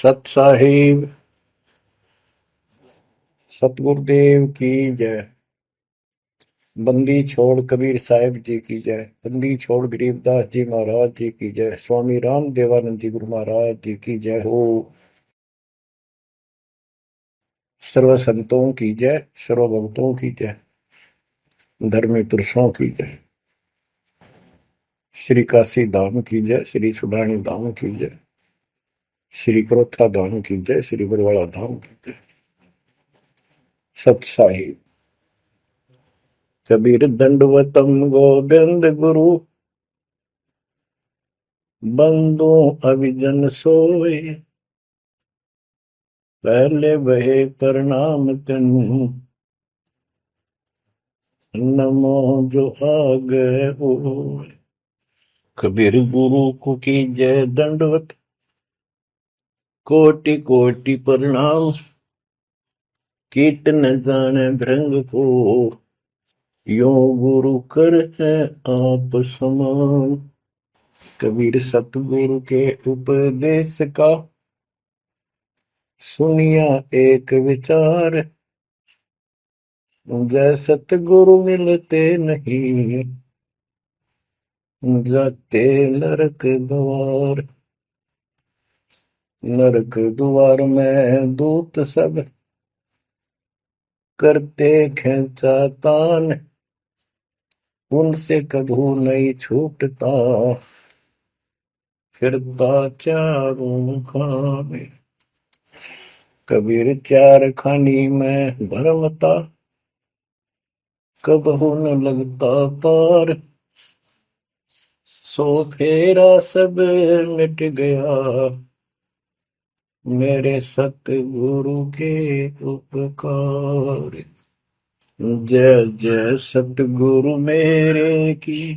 सत साहिब सतगुरुदेव की जय। बंदी छोड़ कबीर साहिब जी की जय। बंदी छोड़ गरीबदास जी महाराज जी की जय। स्वामी राम देवानंद जी गुरु महाराज जी की जय हो। सर्व संतों की जय, सर्व भक्तों की जय, धर्मी पुरुषों की जय। श्री काशी धाम की जय, श्री सुडानी धाम की जय, श्री क्रोथा धाम की जय, श्री बरवाड़ा धाम की जय। सत साहिब कबीर दंडवतम गोविंद गुरु, बंदो अभिजन सोए, पहले बहे प्रणाम तिन, नमो जो आगे होए। कबीर गुरु को की जय दंडवत, कोटि कोटि प्रणाम, कीर्तन जाने भृंग को, यो गुरु कर है आप समान। कबीर सतगुरु के उपदेश का, सुनिया एक विचार, जय सतगुरु मिलते नहीं, जाते नरक द्वार। नरक द्वार में दूत सब, करते खेचा तान, उनसे कभू नहीं छूटता, फिरता चारों खाने। कबीर चार खानी में भरमता, कबहू न लगता पार, सो फेरा सब मिट गया, मेरे सतगुरु के उपकार। जय जय सतगुरु मेरे की,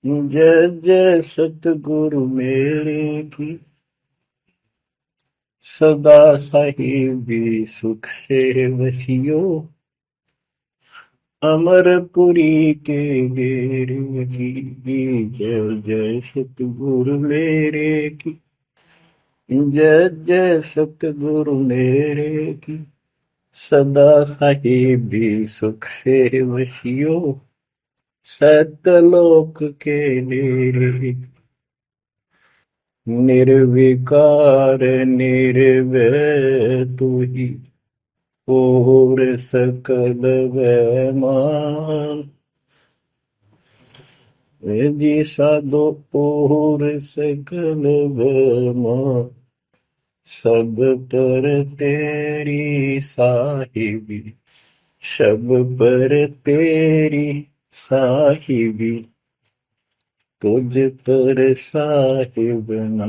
जय जय सतगुरु मेरे की, सदा साहिबी सुख से वसियो, अमरपुरी के मेरे की। जय जय सतगुरु मेरे की, जय जय सतगुरु मेरे की, सदा साहिबी सुख से वसियो, सतलोक के नेरे। निर्विकार निर्भय तू ही, और सकल वैमान। जी साधो और सकल वैमान, सब पर तेरी साहिबी, सब पर तेरी साहिबी, तुझ पर साहिब ना,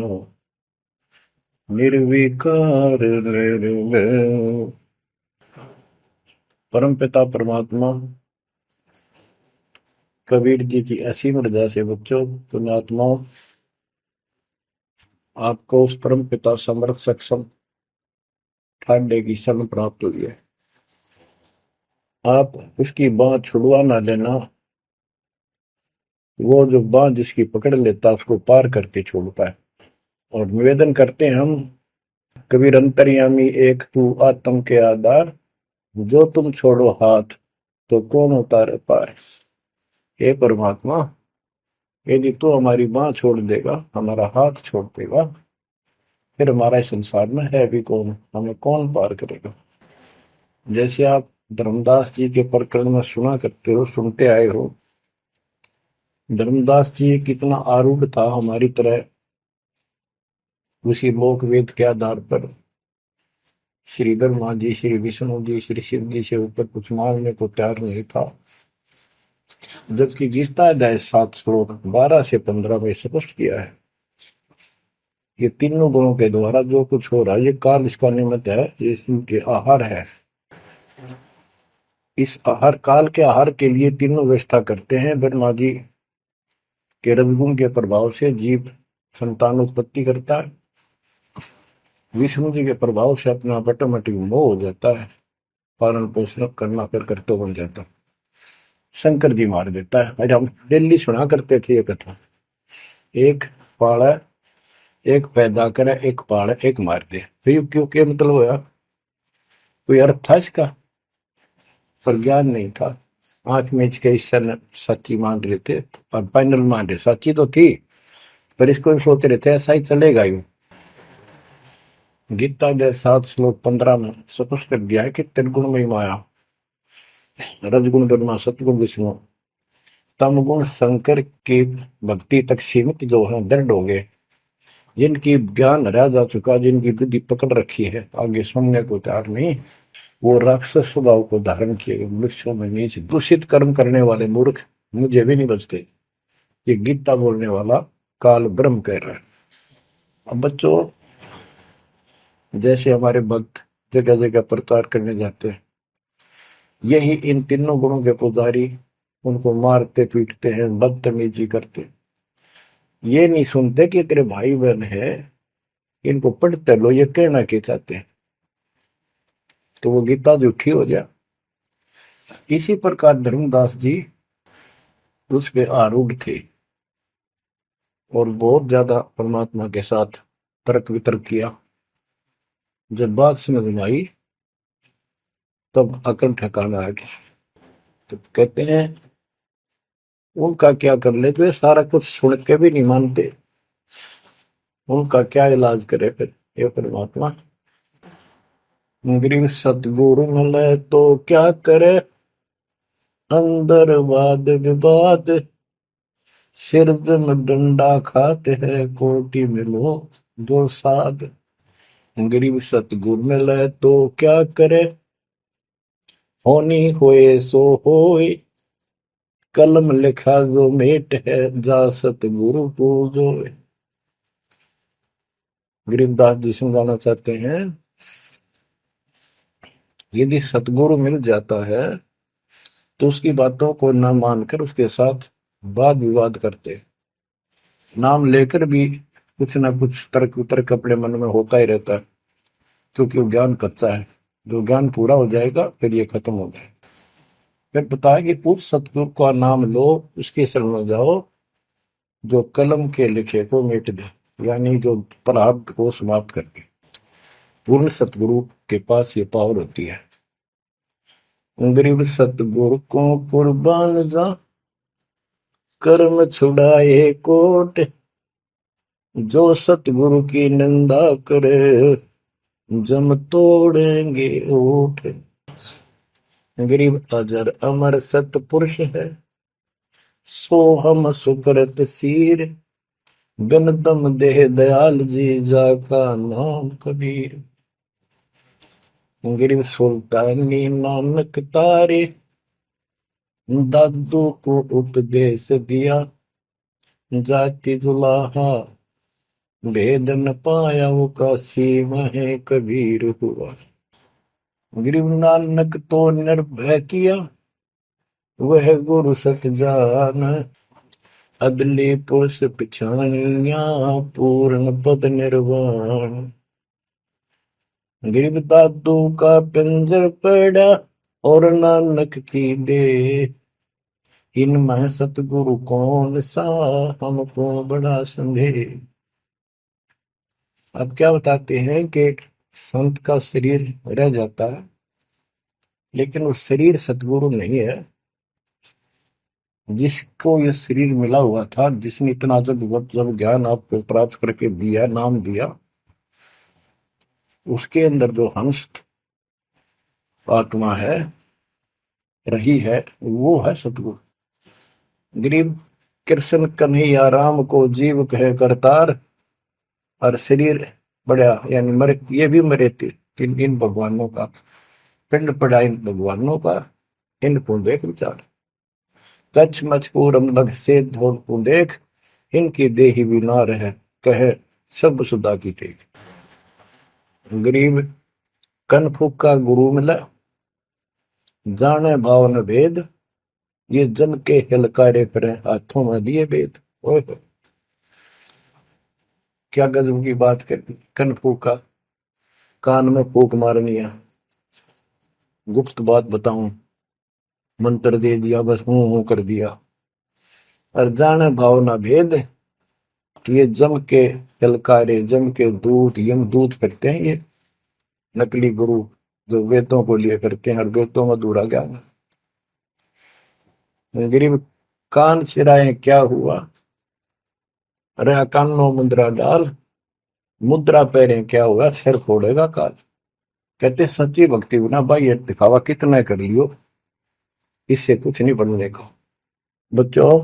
निर्विकार निर्भय। परम पिता परमात्मा कबीर जी की असीम रजा से बच्चों, पुण्यात्माओं, आपको उस परम पिता समर्थ सक्षम ठाडे की शरण प्राप्त हुई है। आप उसकी बाह छुड़वा ना लेना, वो जो बाह जिसकी पकड़ लेता उसको पार करके छोड़ता है। और निवेदन करते हैं हम, कबीर अंतर्यामी एक तू आत्म के आधार, जो तुम छोड़ो हाथ तो कौन उतारे पार। हे परमात्मा, यदि तू हमारी बाह छोड़ देगा, हमारा हाथ छोड़ देगा, फिर हमारा इस संसार में है भी कौन, हमें कौन पार करेगा। जैसे आप धर्मदास जी के प्रकरण में सुना करते हो, सुनते आए हो, धर्मदास जी कितना आरूढ़ था हमारी तरह, उसी लोक वेद के आधार पर श्री ब्रह्मा जी, श्री विष्णु जी, श्री शिव जी से ऊपर कुछ मांगने को तैयार नहीं था। जबकि गीता अध्याय 7 श्लोक 12 से 15 में स्पष्ट किया है, ये तीनों गुणों के द्वारा जो कुछ हो रहा है, ये काल इसका निमित्त है, ये इनके आहार है। इस आहार, काल के आहार के लिए तीनों व्यवस्था करते हैं। ब्रह्मा जी के रजगुण के प्रभाव से जीव संतान उत्पत्ति करता है, विष्णु जी के प्रभाव से अपना ऑटोमेटिक मोह हो जाता है, पालन पोषण करना फिर कर्तव्य बन जाता है, शंकर जी मार देता है। आज हम डेली सुना करते थे ये कथा। एक पाड़ा एक पैदा करे, एक पाले, एक मार दे। फिर क्यों क्या मतलब होया? कोई अर्थ था इसका? पर ज्ञान नहीं था। आंख मीच के ईश्वर सच्ची मान रहे थे और फाइनल मान रहे, सच्ची तो थी पर इसको भी सोच रहे थे ऐसा ही चलेगा यूं। गीता के 7 श्लोक 15 में स्पष्ट कर दिया है कि त्रिगुण में माया, रजगुण ब्रह्मा, सतगुण विष्णु, तम गुण शंकर की भक्ति तक सीमित जो है दृढ़ हो गए, जिनकी ज्ञान हरा जा चुका, जिनकी बुद्धि पकड़ रखी है, आगे सुनने को तैयार नहीं, वो राक्षस स्वभाव को धारण किए गए मनुष्यों में नीच दूषित कर्म करने वाले मूर्ख मुझे भी नहीं बचते। ये गीता बोलने वाला काल ब्रह्म कह रहा है। अब बच्चों, जैसे हमारे भक्त जगह जगह प्रचार करने जाते हैं, यही इन तीनों गुणों के पुजारी उनको मारते पीटते हैं, बदतमीजी करते, ये नहीं सुनते कि तेरे भाई बहन है, इनको पढ़ते लो, ये कहना क्या चाहते हैं, तो वो गीता झूठी हो जाए। इसी प्रकार धर्मदास जी उस पे आरूढ़ थे और बहुत ज्यादा परमात्मा के साथ तर्क वितर्क किया। जब बात समझ में आई तब अकल ठिकाना आ गया। तो कहते हैं उनका क्या कर ले, तो ये सारा कुछ सुन के भी नहीं मानते, उनका क्या इलाज करे फिर ये परमात्मा? गरीब सतगुरु मिले तो क्या करे, अंदर वाद विवाद, सिर में डंडा खाते हैं, कोटि में लो दो साध। गरीब सतगुरु मिले तो क्या करे, होनी होए सो होए, कलम लिखा जो मेट है, जा सतगुरु पूजो। गरीबदास जी समझाना चाहते हैं, यदि सतगुरु मिल जाता है तो उसकी बातों को न मानकर उसके साथ वाद विवाद करते, नाम लेकर भी कुछ ना कुछ तर्क वितर्क अपने मन में होता ही रहता है, क्योंकि वो ज्ञान कच्चा है। जो ज्ञान पूरा हो जाएगा फिर ये खत्म हो जाएगा। फिर बताया कि उस सतगुरु का नाम लो, उसके शरण में जाओ जो कलम के लिखे को मिट दे, यानी जो प्रारब्ध को समाप्त करके। पूर्ण सतगुरु के पास ये पावर होती है। गरीब सतगुरु को कुर्बान जा, कर्म छुड़ाए कोट, जो सतगुरु की निंदा करे, जम तोड़ेंगे ओठ। गरीब अजर अमर सतपुरुष है, सो हम सुकृत सीर, बिन दम देह दयाल जी, जाका नाम कबीर। गरीब सुल्तानी नानक तारे, दादू को उपदेश दिया, जाति जुलाहा भेद न पाया, वो काशी में कबीर हुआ। गरीब नानक तो निर्भय किया, वह गुरु सत जान, अदली पुरुष पिछानिया, पूर्ण पद निर्वाण। गरीब दादू का पिंजर पड़ा, और नानक की दे, इनमें सतगुरु कौन सा, हमको बड़ा संदेह। अब क्या बताते हैं कि संत का शरीर रह जाता है, लेकिन वो शरीर सतगुरु नहीं है। जिसको ये शरीर मिला हुआ था, जिसने इतना जब ज्ञान आपको प्राप्त करके दिया, नाम दिया, उसके अंदर जो हंस आत्मा है, रही है, वो है सतगुरु। गरीब कृष्ण कन्हैया राम को जीव कहे करतार, और शरीर बड़ा यानी मरे, ये भी मरे थे इन भगवानों का पिंड पड़ा, इन भगवानों का, इनको देख विचार, कच्छ मचपूरम लग से धोल को देख, इनकी देही भी ना रहे, कहे सब सुधा की टेक। गरीब कनफुक का गुरु मिला, जाने भाव न भेद, ये जन के हिलकारे फिरे, हाथों में दिए वेद। ओए क्या गजब की बात कर, कनफुक का कान में फूक मारनी है, गुप्त बात बताऊं, मंत्र दे दिया, बस हूं कर दिया। और जाने भाव न भेद, ये जम के ललकारे, जम के दूत, यम दूत करते हैं ये नकली गुरु जो वेदों को लिए करते हैं और वेदों में अधूरा ज्ञान। गरीब कान चिराए क्या हुआ, रहा कानों मुद्रा डाल, मुद्रा पैरे क्या हुआ, सिर फोड़ेगा काल। कहते सच्ची भक्ति बिना भाई ये दिखावा कितना कर लियो, इससे कुछ नहीं बनने का। बच्चों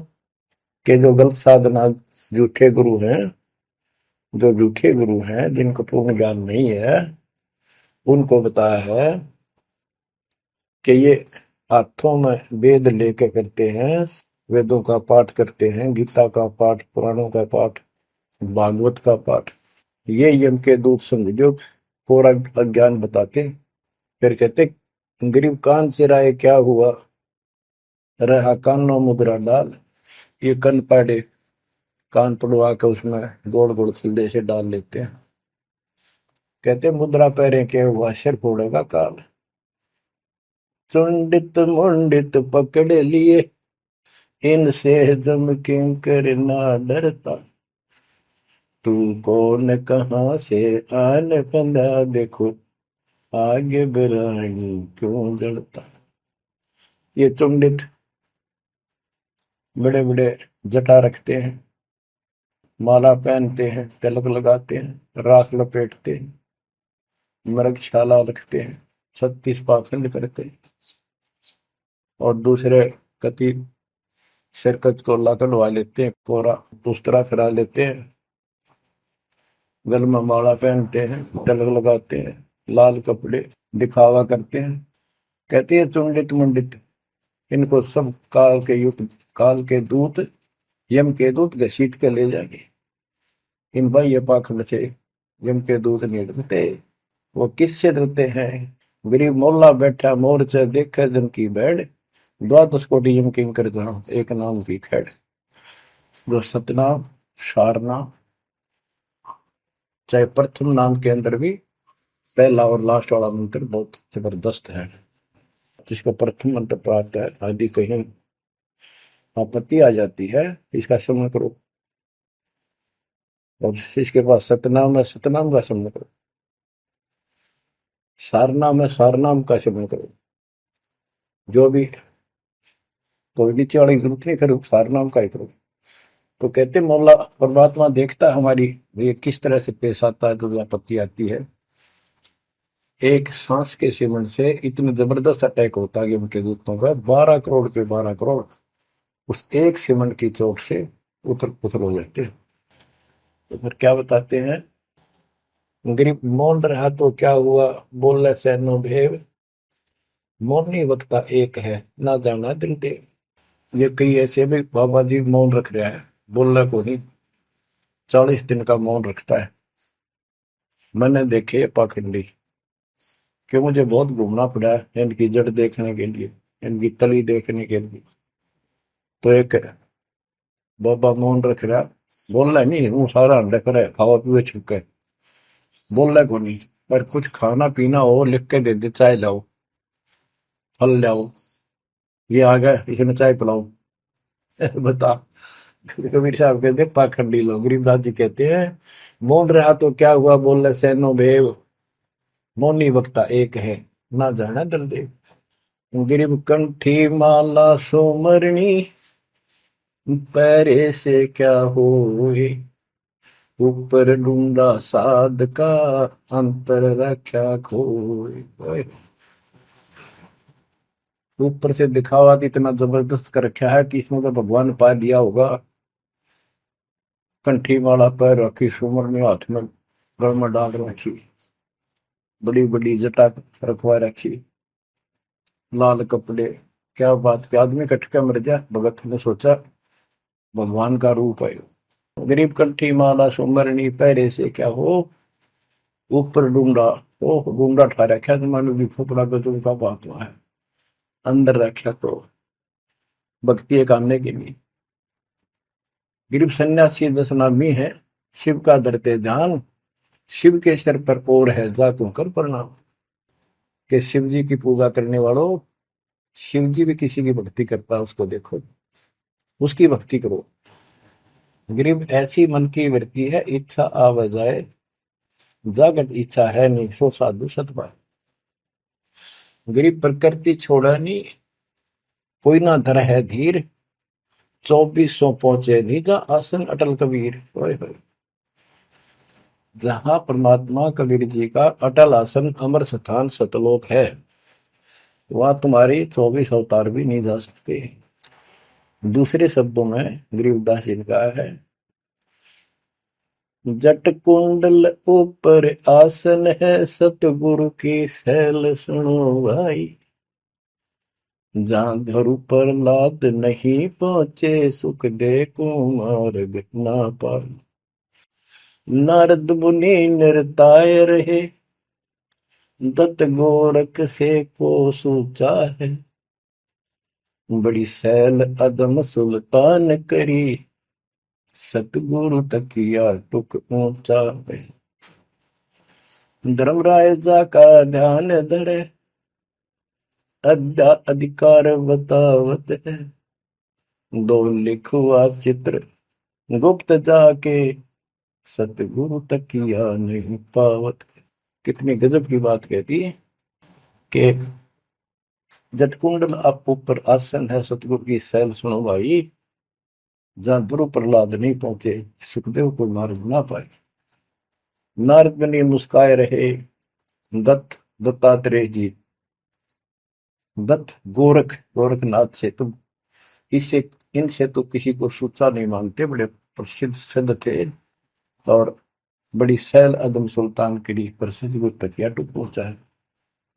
के जो गलत साधना, झूठे गुरु हैं, जो झूठे गुरु हैं जिनको पूर्ण ज्ञान नहीं है, उनको बताया है कि ये हाथों में वेद लेके करते हैं, वेदों का पाठ करते हैं, गीता का पाठ, पुराणों का पाठ, भागवत का पाठ। ये यम के दूत समझो पूरा अज्ञान बताते। फिर कहते गरीब कान चिराए क्या हुआ, रहा कानों मुद्रा डाल। ये कन पाड़े, कान पड़वा के उसमें गोड़ गोड़ सिल्ले से डाल लेते हैं। कहते मुद्रा पैरे के हुआ, सिर फोड़ेगा काल। चुंडित मुंडित पकड़ लिए, इनसे जम किंकर ना डरता। तू कौन कहाँ से आन बंदा, देखो आगे बिरानी क्यों जड़ता। ये चुंडित बड़े बड़े जटा रखते हैं, माला पहनते हैं, तिलक लगाते हैं, राख लपेटते हैं, मृगशाला रखते हैं, 36 पाखंड करते हैं, और दूसरे कति सिरकत को ला कढ़वा लेते हैं, कोरा दूसरा फिरा लेते हैं, गल में माला पहनते हैं, तिलक लगाते हैं, लाल कपड़े दिखावा करते हैं। कहते हैं चुंडित मुंडित, इनको सब काल के युग, काल के दूत, यम के दूत घसीट के ले जाएंगे। इन बाह्य पाखंड से यम के दूत नहीं डरते। वो किससे डरते हैं, गरीब मोल्ला बैठा मोर्चा देखे जन की बैठ, द्वादश कोटि यम किंकर जहां एक नाम की खैड़। जो सतनाम, सारनाम, चाहे प्रथम नाम के अंदर भी पहला और लास्ट वाला मंत्र बहुत जबरदस्त है। जिसको प्रथम मंत्र प्राप्त है, आदि कहीं आपत्ति आ जाती है, इसका श्रवण करो। और इसके पास सतनाम है, सतनाम का श्रवण करो। सारनाम है, सारनाम का श्रवण करो। जो भी कोई नीचे वाली जरूरत नहीं, फिर सारनाम का ही करो। तो कहते मौला परमात्मा देखता है हमारी ये किस तरह से पेश आता है, जो आपत्ति आती है। एक सांस के सेवन से इतने जबरदस्त अटैक होता है कि उनके दूतों का 12 करोड़ के 12 करोड़ उस एक सेवन की चोट से उथल पुथल हो जाते हैं। तो फिर क्या बताते हैं, गरीब मौन रहा तो क्या हुआ, बोले सैनो भेव, मौनी वक्ता एक है, ना जाना दिल देव। ये कई ऐसे भी बाबा जी मौन रख रहा है, बोलना को नहीं, 40 दिन का मौन रखता है। मैंने देखे पाखंडी कि मुझे बहुत घूमना पड़ा है इनकी जड़ देखने के लिए, इनकी तली देखने के लिए। तो एक बाबा मौन रख रहा, बोलना नहीं, वो सारा अंडा करे खावा पीवे छुके, बोलना को नहीं। पर कुछ खाना पीना हो लिख के दे दे, चाय लाओ, फल लाओ, ये आ गया इसमें चाय पिलाओ। बता। कबीर साहब कहते पाखंडी लोग, गरीबदास जी कहते हैं मौन रहा तो क्या हुआ, बोल सैनो भेव, मौनी वक्ता एक है, ना जाना दल देव। गरीब कंठी माला सोमरणी, पैरे से क्या होए, ऊपर ढूंढा साध का, अंतर रख्या खोए। ऊपर से दिखावा इतना जबरदस्त कर रखा है कि इसमें तो भगवान पा दिया होगा। कंठी माला पैर रखी, सुमरनी हाथ में गल में डाल रखी, बड़ी बड़ी जटा रखवा रखी, लाल कपड़े। क्या बात के आदमी कटका मर जा, भगत ने सोचा भगवान का रूप है। गरीब कंठी माला सुमरनी, पैरे से क्या हो, ऊपर डूंडा, ओ डूंडा ठा रखा, तुम्हारे भी खोपड़ा गजब का बात हुआ है, अंदर रखा तो भक्ति करने के लिए। गरीब सन्यासी दशनामी है, शिव का धरते ध्यान, शिव के सर पर और है जातों कर प्रणाम। कि शिव जी की पूजा करने वालों, शिव जी भी किसी की भक्ति करता है, उसको देखो, उसकी भक्ति करो। गरीब ऐसी मन की वृत्ति है, इच्छा आव जाए, जागट इच्छा है नहीं, सो साधु सतपाल। गरीब प्रकृति छोड़ा नहीं, कोई ना धर है धीर, 2400 पहुंचे निजा आसन अटल कबीर। ओए होए। जहां परमात्मा कबीर जी का अटल आसन अमर स्थान सतलोक है, वहां तुम्हारी 24 अवतार भी नहीं जा सकते। दूसरे शब्दों में गरीबदास जी ने कहा है, जट कुंडल ऊपर आसन है, सतगुरु की सैल सुनो भाई। जहां धरु पर लाद नहीं पहुंचे, सुख दे को मार्ग ना पाए। नारद मुनि निरताय रहे, दत्त गोरख से को सूचा है। बड़ी सैल अदम सुल्तान करी, सतगुरु तकिया टुक ऊंचा है। धर्मराय जा का ध्यान धरे, अद्या अधिकार बतावत है। दो लिखुआ चित्र गुप्त जाके, सतगुरु तकिया नहीं पावत। कितनी गजब की बात कहती है कि जटकुंडल आप ऊपर आसन है, सतगुरु की सैल सुनो भाई। जहां ध्रुव प्रहलाद नहीं पहुंचे, सुखदेव को मार्ग ना पाए। नारद मुनि मुस्काए रहे, दत्तात्रेय जी, दत्त गोरख गोरखनाथ से तुम इससे इनसे तो किसी को सूचा नहीं मानते, बड़े प्रसिद्ध सिद्ध थे। और बड़ी सैल अदम सुल्तान की प्रसिद्ध गुरु तकिया टूट पहुंचा है।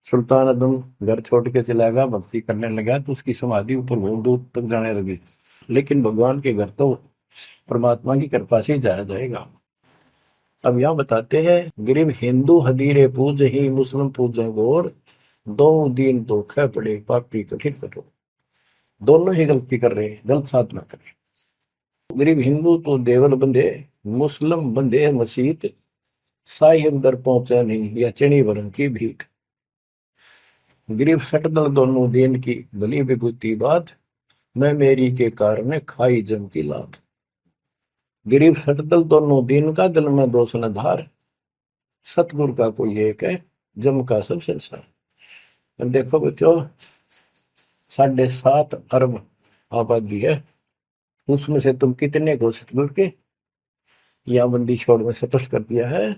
सुल्तान अदम घर छोड़ के चला गया, भक्ति करने लगा, तो उसकी समाधि ऊपर बहुत दूर तक जाने लगी। लेकिन भगवान के घर तो परमात्मा की कृपा से ही जाया जाएगा। अब यहाँ बताते हैं, गरीब हिंदू हदीरे पूज ही, मुस्लिम पूजे गोर, दो दीन धोखे पड़े, पापी कठिन कठोर। दोनों ही गलती कर रहे हैं, गलत साधना कर रहे हैं। गरीब हिंदू तो देवल बंधे, मुस्लिम बंधे मसीत, साई अंदर पहुंचा नहीं, या चणी वरण की भीख। गरीब सटदल दोनों दीन की, भली विभूति बात, मैं मेरी के कारण खाई जम की लात। गरीब सटदल दोनों दीन का, दिल में दोष न धार, सतगुरु का कोई एक है, जम का सब संसार। देखो बच्चों, 7.5 अरब आबादी है, उसमें से तुम कितने को सतगुरु के, या बंदी छोड़ में स्पष्ट कर दिया है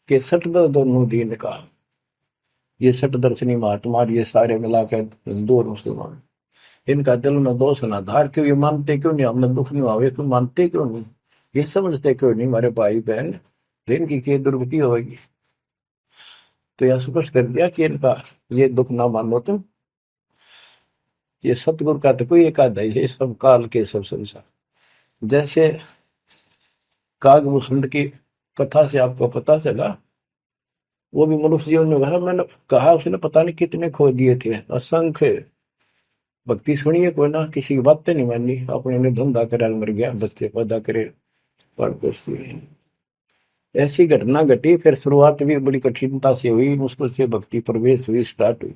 कि सटदल दोनों दीन का। ये सट दर्शनी महात्मा, ये सारे मिलाकर हिंदू और मुसलमान, इनका दिल में दोष ना धार। क्यों? ये मानते क्यों नहीं हमने दुख नहीं आवे, तुम मानते क्यों नहीं, ये समझते क्यों नहीं हमारे भाई बहन, इनकी क्या दुर्गति होगी। तो यह स्पष्ट कर दिया कि इनका ये दुख ना मानो तुम। ये सतगुरु का तो कोई एक आधा ही है, सब काल के सब संसार। जैसे कागभूषण की कथा से आपको पता चला, वो भी मनुष्य जीवन में कहा, मैंने कहा उसने पता नहीं कितने खो दिए थे, असंख्य। भक्ति सुनिए कोई ना, किसी की बातें नहीं मानी, अपने ने धंधा करे मर गया, बच्चे पैदा करे पर कुछ नहीं। ऐसी घटना घटी, फिर शुरुआत भी बड़ी कठिनता से हुई, मुश्किल से भक्ति प्रवेश हुई, स्टार्ट हुई।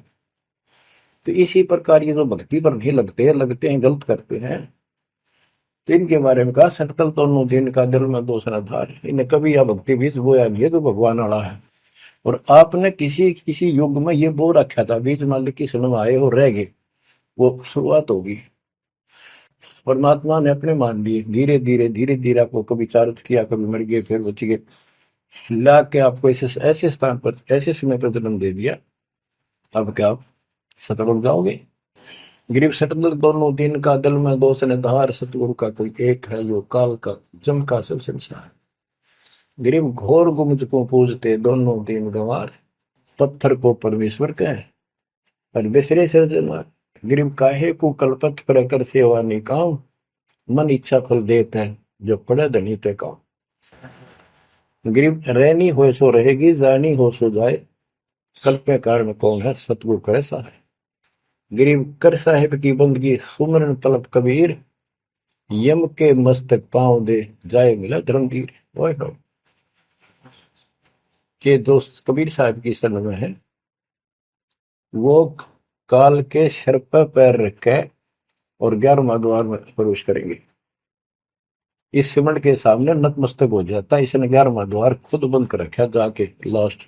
तो इसी प्रकार ये जो भक्ति पर नहीं लगते हैं गलत करते हैं, तो इनके बारे में कहा, सटकल दोनों दिन का, दिल में दोष न धार। इन्हें कभी यह भक्ति बीज बोया नहीं है, तो भगवान वाला है। और आपने किसी किसी युग में ये बो रखा था, बीज मान ली किसी में आए हो रह गए, वो शुरुआत होगी। परमात्मा ने अपने मान लिए, धीरे धीरे धीरे धीरे आपको कभी चारित किया, कभी मर गए, फिर बच गए, ला के आपको ऐसे ऐसे स्थान पर, ऐसे समय पर जन्म दे दिया। अब क्या आप सतगुरु जाओगे? गरीब सतगुरु दोनों दिन का, दिल में दोष ने धार, सतगुरु का कोई एक है, यो काल का जम का सब संसार। गरीब घोर गुमज को पूजते, दोनों दिन गंवार, पत्थर को परमेश्वर कहे, पर बिसरे सृजनहार। गरीब काहे को कल्पत पर कर सेवा निकाम, मन इच्छा फल देता है, जो पड़े धनी पे काम। गरीब रहनी हो सो रहेगी, जानी हो सो जाए, कल्पे कारण कौन है, सतगुरु करे सहाय। गरीब कर साहिब की बंदगी, सुमरन तलब कबीर, यम के मस्तक पांव दे, जाए मिला धर्मवीर। ओए हो, के दोस्त कबीर साहब की शरण में है, वो काल के सिर पर पैर रख के और 11वां द्वार में प्रवेश करेंगे। इस सिमट के सामने नतमस्तक हो जाता है। इसने 11वां द्वार खुद बंद कर रखा जाके लास्ट,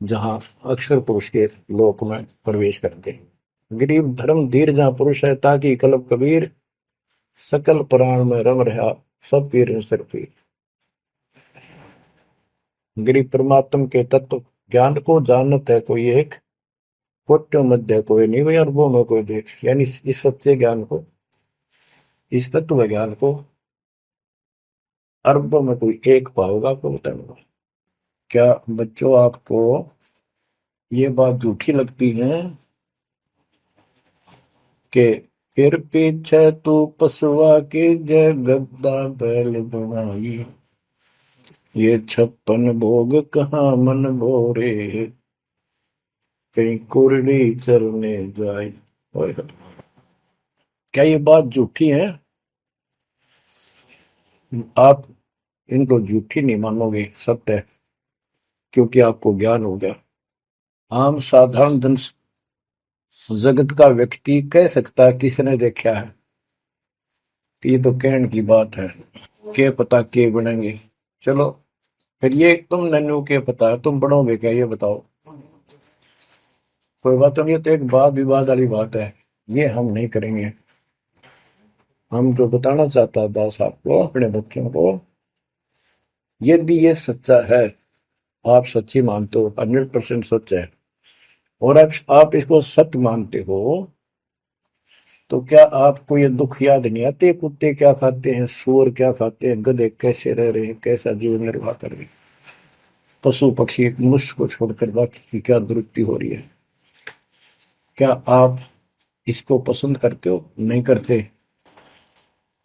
जहां अक्षर पुरुष के लोक में प्रवेश करते। गरीब धर्म धीर जहां पुरुष है, ताकि कलब कबीर सकल प्राण में रम रहा सब पीर सिर पीर। गरीब परमात्म के तत्व ज्ञान को जानत है कोई एक, कोट्यों मध्य कोई नहीं भाई, अरबों में कोई देख। यानी इस सच्चे ज्ञान को, इस तत्व ज्ञान को अरबों में कोई एक पाओगा, आपको बताऊंगा। क्या बच्चों आपको ये बात झूठी लगती है कि फिर पीछे तू पसवा के जय गद्दा बैल बनाई, ये 56 भोग कहाँ मन भोरे, कहीं कुरड़ी चरने जाए। क्या ये बात झूठी है? आप इनको झूठी नहीं मानोगे, सत्य है, क्योंकि आपको ज्ञान हो गया। आम साधारण जन जगत का व्यक्ति कह सकता है किसने देखा है, ये तो कहने की बात है, के पता के बनेंगे। चलो फिर ये तुम नन्नू के पता है, तुम बढ़ोगे क्या ये बताओ। कोई बात नहीं, ये तो एक वाद विवाद वाली बात है, ये हम नहीं करेंगे। हम जो बताना चाहता दास आपको, अपने बच्चों को, यदि ये सच्चा है, आप सच्ची मानते हो, 100% सच है, और आप इसको सत्य मानते हो, तो क्या आपको ये दुख याद नहीं आते? कुत्ते क्या खाते हैं, सुअर क्या खाते हैं, गधे कैसे रह रहे हैं, कैसा जीवन निर्वाह कर रहे हैं, पशु पक्षी मनुष्य को छोड़कर बाकी की क्या दुरुक्ति हो रही है। क्या आप इसको पसंद करते हो? नहीं करते।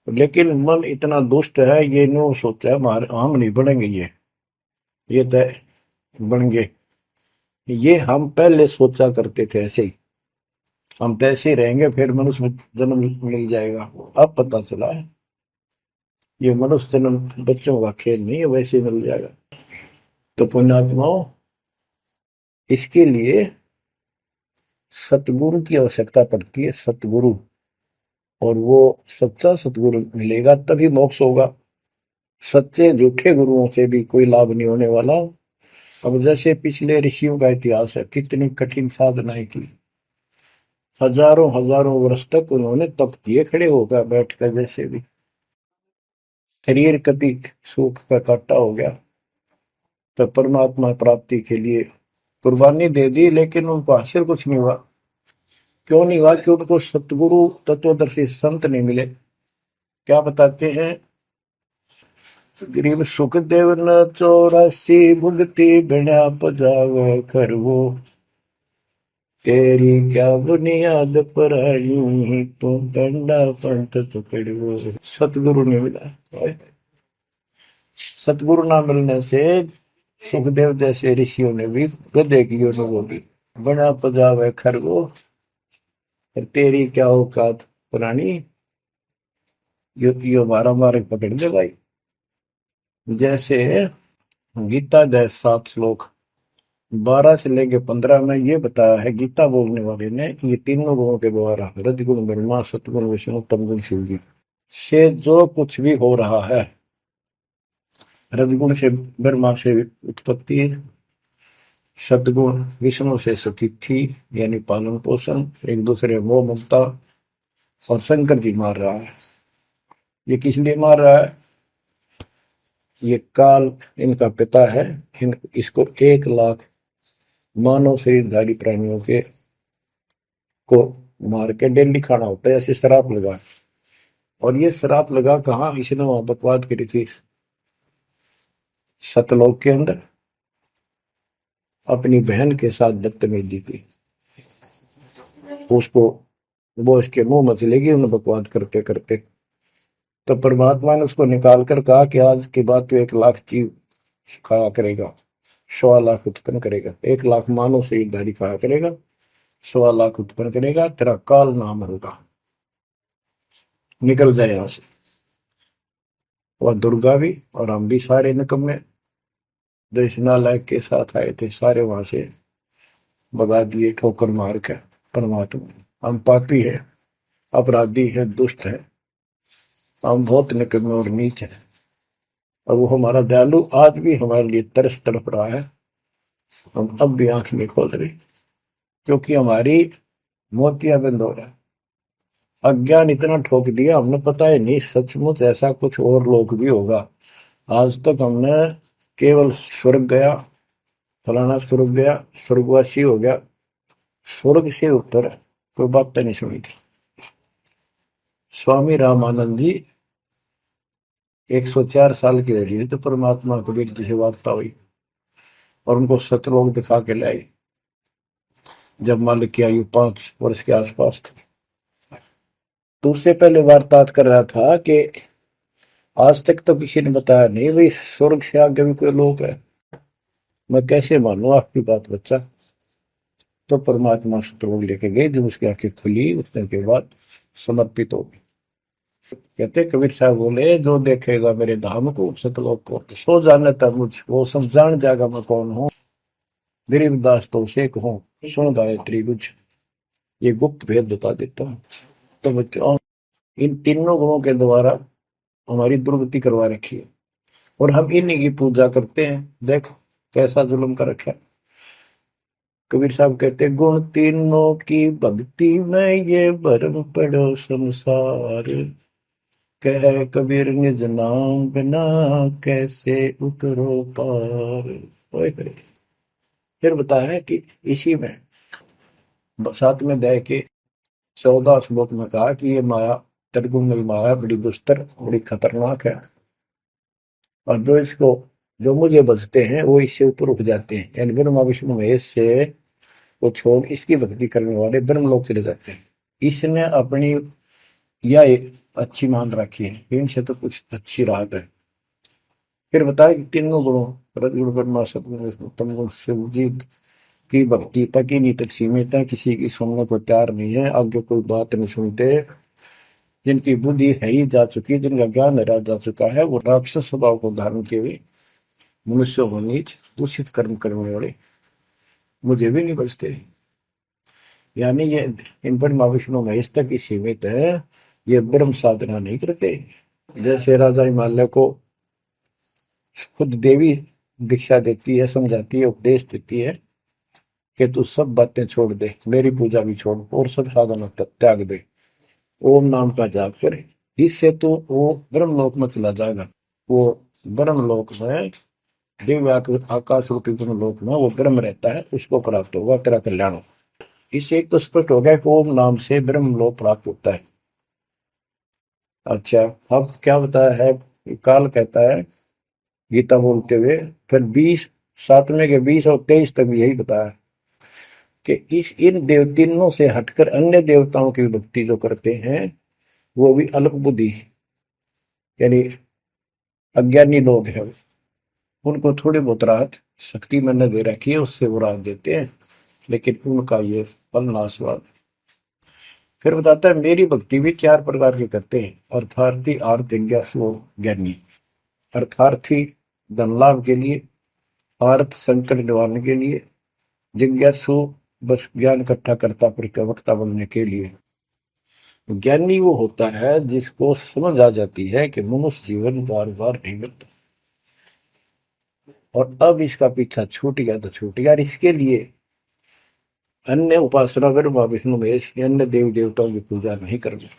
लेकिन मन इतना दुष्ट है, ये नो सोचा है हमारे हम नहीं बनेंगे, ये तय बन गए। ये हम पहले सोचा करते थे ऐसे ही, हम तो ऐसे ही रहेंगे, फिर मनुष्य जन्म मिल जाएगा। अब पता चला है ये मनुष्य जन्म बच्चों का खेल नहीं है, वैसे ही मिल जाएगा। तो पुण्यात्माओं, इसके लिए सतगुरु की आवश्यकता पड़ती है, सतगुरु। और वो सच्चा सतगुरु मिलेगा तभी मोक्ष होगा। सच्चे झूठे गुरुओं से भी कोई लाभ नहीं होने वाला। अब जैसे पिछले ऋषियों का इतिहास है, कितनी कठिन साधनाएं की, हजारों हजारों वर्ष तक उन्होंने तप किए, खड़े होकर बैठकर, जैसे भी शरीर कति सुख का काटा हो गया, तो परमात्मा प्राप्ति के लिए कुर्बानी दे दी, लेकिन उनको हासिल कुछ नहीं हुआ। क्यों नहीं हुआ? कि उनको सतगुरु तत्वदर्शी संत नहीं मिले। क्या बताते हैं? गरीब सुखदेव न 84 भुगती बिना पजावे खरवो, तेरी क्या बुनियाद पर आई, तू डंडा पंथ पकड़ो। सतगुरु नहीं मिला। सतगुरु ना मिलने से सुखदेव जैसे ऋषियों ने भी गधे की अनुभूति, बना पजावे खरगो, तेरी क्या औकात पुरानी, यो मारा मारे पकड़ दे भाई। जैसे गीता जय 7 श्लोक 12 से लेके 15 में ये बताया है गीता बोलने वाले ने कि ये तीनों गुणों के द्वारा, रजगुण ब्रह्मा, सतगुण विष्णु, तमगुण शिव जी से जो कुछ भी हो रहा है, रजगुण से ब्रह्मा से उत्पत्ति, सतगुण विष्णु से स्थिति यानी पालन पोषण, एक दूसरे मोह ममता, और शंकर जी मार रहा है। ये किस लिए मार रहा है? ये काल इनका पिता है, इसको 1 लाख मानव शरीरधारी प्राणियों के को मार के डेली खाना होता है, ऐसे शराब लगा। और ये शराब लगा कहाँ? इसने वहां बकवाद करी थी सतलोक के अंदर, अपनी बहन के साथ बदतमीजी की, उसको वो इसके मुंह में चलेगी उन्हें बकवाद करते करते। तो परमात्मा ने उसको निकाल कर कहा कि आज के बाद तो 1 लाख जीव खाया करेगा, 1.25 लाख उत्पन्न करेगा, 1 लाख मानव शरीरधारी खाया करेगा, 1.25 लाख उत्पन्न करेगा, तेरा काल नाम होगा, निकल जाए यहां से। वह दुर्गा भी और हम भी सारे निकम्मे जो इस नालायक के साथ आए थे, सारे वहां से भगा दिए ठोकर मार के। परमात्मा हम पापी है, अपराधी है, दुष्ट है, हम बहुत निकम्मे और नीच हैं, और वो हमारा दयालु आज भी हमारे लिए तरस तड़प रहा है। हम अब भी आंख नहीं खोल रहे, क्योंकि हमारी मोतियां बंद हो रहा है। अज्ञान इतना ठोक दिया हमने, पता ही नहीं सचमुच ऐसा कुछ और लोक भी होगा। आज तक हमने केवल स्वर्ग गया, फलाना स्वर्ग गया, स्वर्गवासी हो गया, स्वर्ग से ऊपर कोई बात नहीं सुनी थी। स्वामी रामानंद जी 104 साल की रही तो परमात्मा कबीर जी से वार्ता हुई और उनको सतलोक दिखा के लाई, जब मालिक की आयु 5 वर्ष के आसपास थी। तो उससे पहले वार्तालाप कर रहा था कि आज तक तो किसी ने बताया नहीं भाई स्वर्ग से आगे भी कोई लोक है, मैं कैसे मानूं आपकी बात बच्चा। तो परमात्मा सतलोक लेके गए, जब उसकी आंखें खुली उतने के बाद समर्पित हो गई। कहते कबीर साहब बोले, जो देखेगा मेरे धाम को सतलोक को सो जाने तक मुझ वो सब जान जाएगा मैं कौन हूँ। गरीबदास तो उसे कहूँ सुन गायत्री कुछ, ये गुप्त भेद बता देता हूँ। तो बच्चों इन तीनों गुणों के द्वारा हमारी दुर्गति करवा रखी है, और हम इन्हीं की पूजा करते हैं। देख कैसा जुल्म कर रखा है। कबीर साहब कहते गुण तीनों की भक्ति में ये भरम पड़ो संसार, कह कबीर निज नाम बिना कैसे उतरो पार। ओए होए। फिर बताया है कि इसी में 7वें अध्याय के 14 श्लोक में कहा कि ये माया त्रिगुण माया बड़ी दुस्तर बड़ी खतरनाक है, और जो मुझे बचते हैं वो इससे ऊपर उठ जाते हैं, यानी ब्रह्मा विष्णु महेश से वो छोड़ इसकी भक्ति करने वाले ब्रह्मलोक चले जाते हैं। इसने अपनी यह अच्छी मान रखी है, इनसे तो कुछ अच्छी राहत है। फिर बताया कि तीनों गुणों रजगुण ब्रह्मा सतगुण विष्णु तम गुण शिव जी की भक्ति तक ही नहीं तक सीमित है, किसी की सुनने को तैयार नहीं है, आगे कोई बात नहीं सुनते। जिनकी बुद्धि है ही जा चुकी, जिनका ज्ञान हरा जा चुका है, वो राक्षस स्वभाव को धारण किए हुए मनुष्य हो नीच दूषित कर्म करने वाले मुझे भी नहीं बचते। यानी ये इन पर माँ विष्णु महेश तक ही सीमित है, ये ब्रह्म साधना नहीं करते। जैसे राजा हिमालय को खुद देवी दीक्षा देती है, समझाती है, उपदेश देती है कि तू सब बातें छोड़ दे, मेरी पूजा भी छोड़ और सब साधना त्याग दे, ओम नाम का जाप करे, इससे तो वो ब्रह्मलोक में चला जाएगा। वो ब्रह्मलोक में दिव्य आकाश रूपी ब्रह्मलोक में वो ब्रह्म रहता है, उसको प्राप्त होगा, तेरा कल्याण हो। इससे एक तो स्पष्ट हो गया कि ओम नाम से ब्रह्मलोक प्राप्त होता है। अच्छा, अब क्या बताया है, काल कहता है गीता बोलते हुए, फिर 7वें के 20 और 23 तक भी यही बताया कि इन तीनों से हटकर अन्य देवताओं की भक्ति जो करते हैं वो भी अल्प बुद्धि यानी अज्ञानी लोग हैं, उनको थोड़ी बहुत राहत शक्ति मैंने दे रखी है, उससे वो राहत देते हैं, लेकिन उनका ये फल नाशवान। फिर बताता है मेरी भक्ति भी 4 प्रकार की करते हैं, अर्थार्थी आर्थ जिज्ञासु ज्ञानी। अर्थार्थी धन लाभ के लिए, आर्थ संकट निवारण के लिए, जिज्ञासु बस ज्ञान इकट्ठा करता प्रवक्ता बनने के लिए। ज्ञानी वो होता है जिसको समझ आ जाती है कि मनुष्य जीवन बार बार नहीं मिलता, और अब इसका पीछा छूट गया तो छूट गया, इसके लिए अन्य उपासना ब्रह्मा विष्णु महेश अन्य देव देवताओं की पूजा नहीं करनी,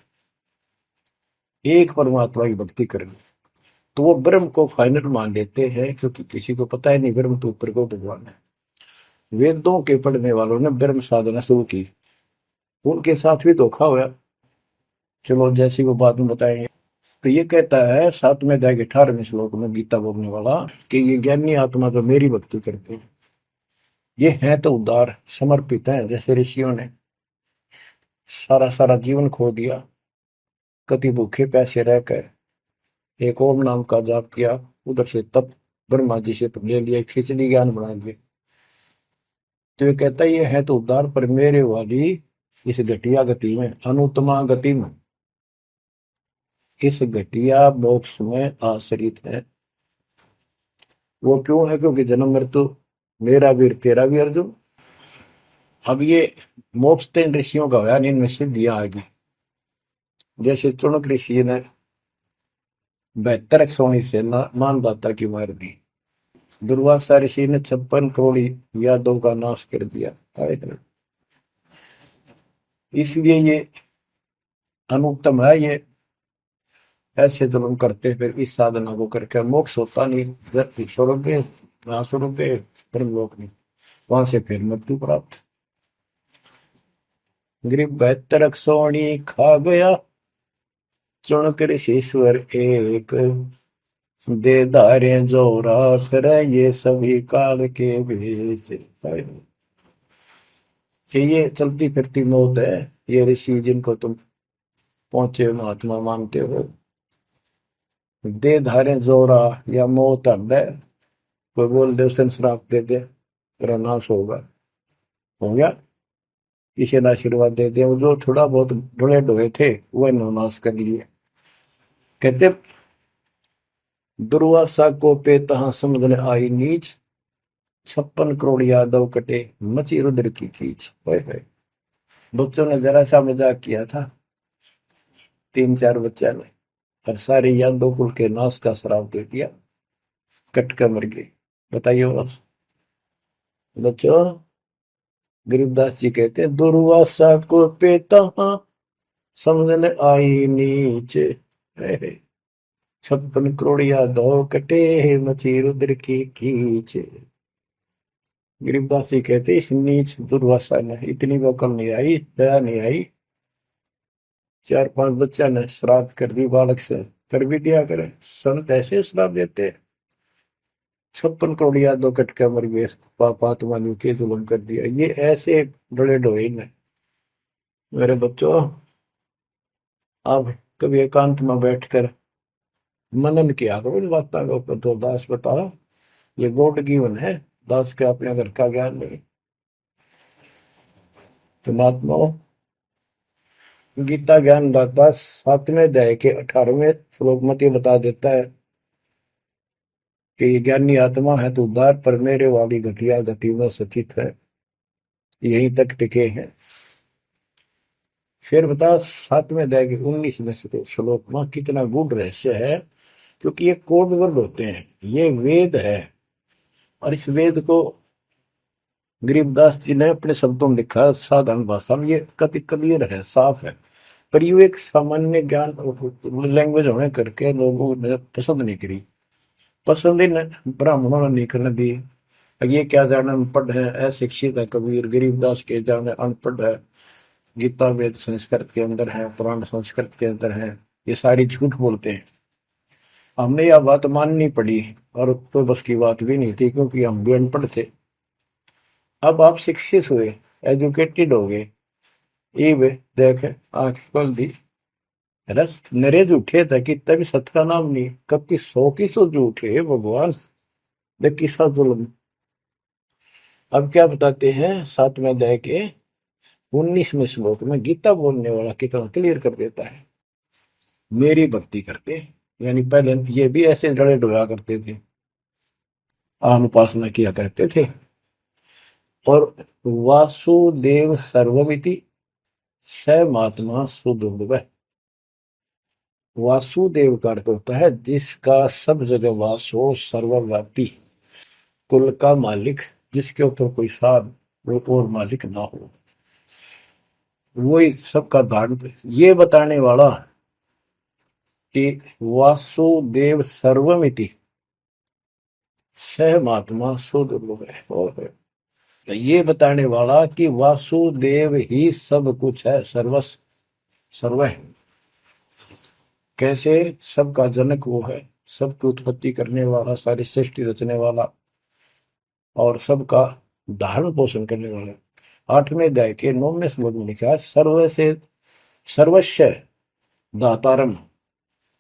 एक परमात्मा की भक्ति करनी। तो वो ब्रह्म को फाइनल मान लेते हैं, क्योंकि किसी को पता ही नहीं ब्रह्म तो ऊपर को भगवान है। वेदों के पढ़ने वालों ने ब्रह्म साधना शुरू की, उनके साथ भी धोखा हुआ। चलो जैसी वो बात में बताएंगे। तो ये कहता है 7वें अध्याय के 18वें श्लोक में गीता बोलने वाला कि ये ज्ञानी आत्मा जो मेरी भक्ति करते हैं ये हैं तो उदार समर्पित है, जैसे ऋषियों ने सारा सारा जीवन खो दिया, कभी भूखे प्यासे रहकर एक ओम नाम का जाप किया, उधर से तप ब्रह्मा जी से ले लिया, खिचड़ी ज्ञान बना दिए। तो ये कहता है ये है तो उदार, पर मेरे वाली इस घटिया गति में, अनुत्तमा गति में, इस घटिया मोक्ष में आश्रित है। वो क्यों है, क्योंकि जन्म मृत्यु मेरा वीर तेरा भी अर्जुन। अब ये मोक्ष तो इन ऋषियों का होया, इनमें सिद्धियां आ गई। जैसे चुनक ऋषि ने 72 सोनी से मानदाता की मार दी। दुर्वासा ऋषि ने 56 करोड़ यादव का नाश कर दिया। इसलिए ये अनुत्तम है। ये ऐसे जुल्म करते फिर इस साधना को करके मोक्ष होता नहीं, छोड़ोगे वहां छोड़ोगे ब्रह्मलोक नहीं, वहां से फिर मृत्यु प्राप्त। गरीब 72 सोनी खा गया चुन कर ईश्वर एक, दे धारे जोरा फिर ये सभी काल के भेष। कि ये चलती फिरती मौत है। ये ऋषि जिनको तुम पहुंचे महात्मा मानते हो, दे धारे जोरा या मौत है। कोई बोल दे उसे श्राप दे दे तेरा नाश होगा, हो गया। किसी ने आशीर्वाद दे दिया, वो जो थोड़ा बहुत ढोए ढोए थे वह नाश कर लिए। कहते दुर्वासा को पे तहां समझने आई नीच, 56 करोड़ यादव कटे मची रुद्र की कीच। बच्चों ने जरा सा मजाक किया था, 3-4 बच्चा ने, और सारे यादव कुल के नाश का श्राप दे दिया, कट कर मर गए। बताइए बस बच्चों। गरीबदास जी कहते हैं दुर्वासा को पे तहां समझने आई नीच, 56 करोड़ यादव कटे मची रुद्र की कीच। गरीबदास जी कहते इस नीच दुर्वासा ने इतनी वकल नहीं आई, दया नहीं आई। 4-5 बच्चा ने श्राद्ध कर दी, बालक से कर भी दिया करे। संत ऐसे श्राप देते, 56 करोड़ यादव कट के मर गए, पापात्मा ने के जुल्म कर दिया। ये ऐसे डोले ढोए ने। मेरे बच्चों, आप कभी एकांत में बैठकर मनन किया करो इन बातों के ऊपर। तो दास बताओ, ये गॉड गिवन है, दास के अपने घर का ज्ञान नहीं। तो महात्माओं, गीता ज्ञान दाता 7वें अध्याय के 18वें श्लोक में ये बता देता है कि ज्ञानी आत्मा है तो उद्धार पर मेरे वाली घटिया गति में स्थित है, यहीं तक टिके हैं। फिर बता 7वें अध्याय के 19वें श्लोक में कितना गूढ़ रहस्य है, क्योंकि ये कोड वर्ड होते हैं, ये वेद है। और इस वेद को गरीबदास जी ने अपने शब्दों में लिखा, साधारण भाषा में। ये कति क्लियर है, साफ है, पर ये एक सामान्य ज्ञान लैंग्वेज होने करके लोगों ने पसंद नहीं करी। पसंद ही ब्राह्मणों ने नहीं करने दी। ये क्या जाने अनपढ़ है, अशिक्षित है कबीर। गरीबदास के जाने अनपढ़ है, गीता वेद संस्कृत के अंदर है, पुराण संस्कृत के अंदर है, ये सारी झूठ बोलते हैं। हमने यह बात माननी पड़ी, और तो बस की बात भी नहीं थी, क्योंकि हम भी अनपढ़ थे। अब आप शिक्षित हुए, एजुकेटेड हो गए, ये देख आंख खोल दी। रस नरे झूठे था कि तभी सत का नाम नहीं, कब की 100 की 100 झूठे भगवान, देख किसा जुल्म। अब क्या बताते हैं 7वें अध्याय के 19वें श्लोक में, गीता बोलने वाला कितना क्लियर कर देता है। मेरी भक्ति करते, यानी पहले ये भी ऐसे डरे डोया करते थे, आम उपासना किया करते थे। और वासुदेव सर्वमिति स महात्मा सुदुर्लभ। वासुदेव का अर्थ होता है जिसका सब जगह वास हो, सर्वव्यापी, कुल का मालिक, जिसके ऊपर कोई साथ और मालिक ना हो, वही सबका धारण। ये बताने वाला कि वासुदेव सर्वमिति सह महात्मा सुदुर्लभ है। और ये बताने वाला कि वासुदेव ही सब कुछ है, सर्वस्व सर्व है। कैसे? सबका जनक वो है, सबकी उत्पत्ति करने वाला, सारी सृष्टि रचने वाला, और सबका धारण पोषण करने वाला। 8वें अध्याय के 9वें श्लोक में लिखा है सर्व से सर्वस्व दातारम,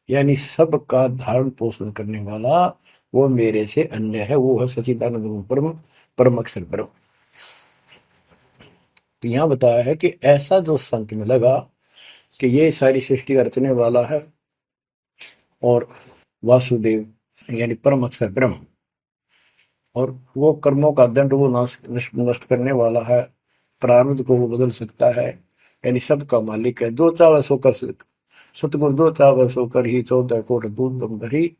यानी सबका धारण पोषण करने वाला वो मेरे से अन्य है, वो है सच्चिदानंद परम परम अक्षर ब्रह्म। तो यहां बताया है कि ऐसा जो संत में लगा कि ये सारी सृष्टि रचने वाला है, और वासुदेव यानी परम अक्षर ब्रह्म, और वो कर्मों का दंड वो नष्ट करने वाला है, प्रारब्ध को वो बदल सकता है, यानी सबका मालिक है, जो चाहे सो कर सतगुरु दो चावल सो कर ही 14 कोट दूध तुम धरी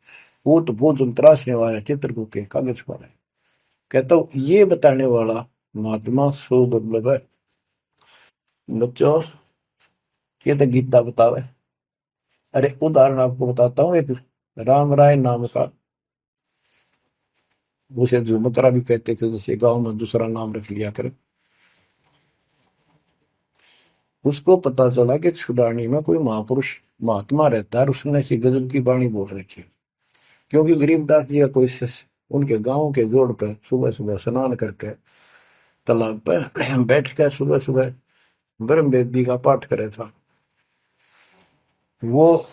ऊत भूत त्रासने वाला चित्रकूट के कागज पर है। कहता हूँ ये बताने वाला महात्मा सो दुर्लभ है। बच्चों ये तो गीता बतावे। अरे उदाहरण आपको बताता हूँ एक राम राय नाम का, उसे झुमकरा भी कहते थे, जैसे गांव में दूसरा नाम रख लिया कर। उसको पता चला कि छुड़ानी में कोई महापुरुष महात्मा रहता है, उसने ऐसी गजब की वाणी बोल रखी। क्योंकि गरीबदास जी का कोई शिष्य उनके गांव के जोड़ पे सुबह सुबह स्नान करके तालाब पे बैठ कर सुबह सुबह ब्रह्म वेदी का पाठ करे था। वो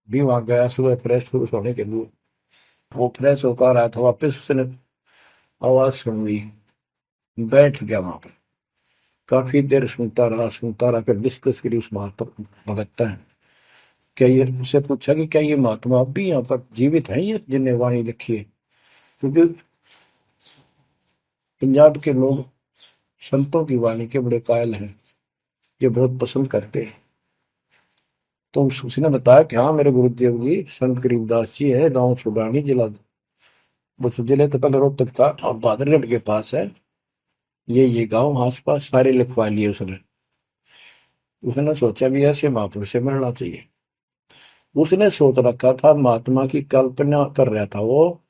भी वहां गया सुबह फ्रेश होने के लिए। वो फ्रेश होकर आया था, वापस उसने आवाज सुन ली, बैठ गया वहां पर। काफी देर सुनता रहा, फिर डिस्कस करी उस महात्मा भगत है। क्या ये उससे पूछा कि क्या ये महात्मा अब भी यहाँ पर जीवित है, ये जिन्हें वाणी लिखी है? क्योंकि पंजाब के लोग संतों की वाणी के बड़े कायल हैं, ये बहुत पसंद करते हैं। तो उसने बताया कि हाँ मेरे गुरुदेव जी संत गरीबदास जी है, गांव छुड़ानी जिला, वो जिले तो कल रोहतक था और बादरगढ़ के पास है। ये गांव आस पास सारे लिखवा लिए उसने। उसने सोचा भी ऐसे महापुरुष से मिलना चाहिए। उसने सोच रखा था महात्मा की कल्पना कर रहा था वो,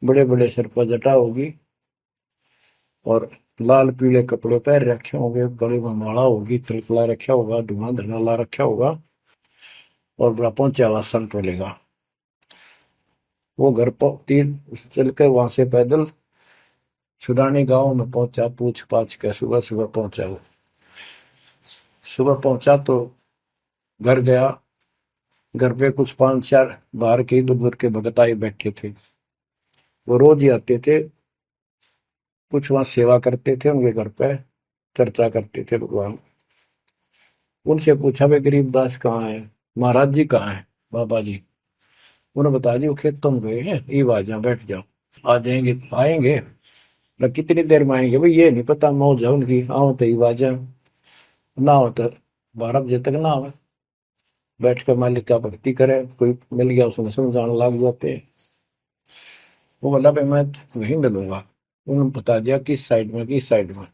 बड़े बड़े सिर पर जटा होगी और लाल पीले कपड़े पहन रखे होंगे, गले में माला होगी, तिलक रखा होगा, धुआं धना ला रखा होगा और बड़ा पहुंचा हुआ संत मिलेगा। वो घर पर तीन चल के वहां से पैदल छुड़ानी गांव में पहुंचा, पूछ पाछ के सुबह सुबह पहुंचा। वो सुबह पहुंचा तो घर गया। घर पे कुछ 5-4 बाहर के इधर उधर के भगत आए बैठे थे। वो रोज ही आते थे, कुछ वहां सेवा करते थे, उनके घर पे चर्चा करते थे भगवान। उनसे पूछा भाई गरीबदास कहाँ है, महाराज जी कहाँ है, बाबा जी? उन्होंने बताया जी वो खेतों में गए हैं, ये आ जाओ बैठ जाओ। आ जाएंगे, आएंगे ना, कितनी देर में आएंगे भाई ये नहीं पता, मौज है उनकी, आओ तो ही आ जाए, ना हो तो 12 बजे तक ना आवे। बैठ कर मालिक का भक्ति करे, कोई मिल गया उसने समझाने लग जाते। वो बोला भाई मैं वहीं मिलूंगा। उन्होंने बता दिया किस साइड में, किस साइड में।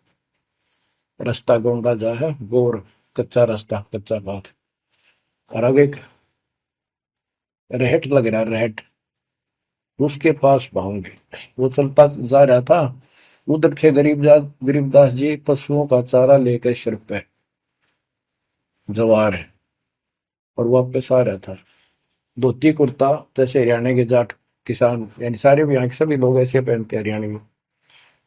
रास्ता गोंडा जा है, गोर कच्चा रास्ता, कच्चा बात। और आगे एक रहट लग रहा है, रहट, उसके पास पहुंचे। वो चलता जा रहा था, उधर थे गरीबदास जी पशुओं का चारा लेकर सिर पे जवार है और वापस आ रहा था। धोती कुर्ता जैसे हरियाणा के जाट किसान, यानी सारे भी यहाँ के सभी लोग ऐसे पहनते हैं, हरियाणा में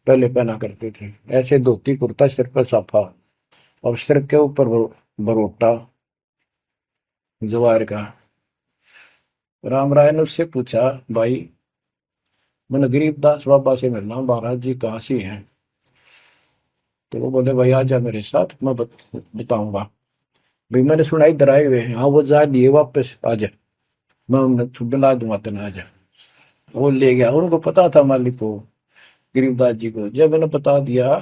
पहले पहना करते थे ऐसे धोती कुर्ता, सिर पर साफा और सिर के ऊपर बरोटा जवार का। राम राय ने उससे पूछा भाई मैंने गरीबदास बाबा से मिलना, महाराज जी कहाँ से हैं? तो वो बोले भाई आ जा मेरे साथ, मैं बताऊंगा। भाई मैंने सुना इधर आए हुए हैं, हाँ वो जा दिए वापस, आ जा, मैं उन्हें दिला दूंगा तेना, आ जा। वो ले गया। उनको पता था मालिक को, गरीबदास जी को। जब मैंने बता दिया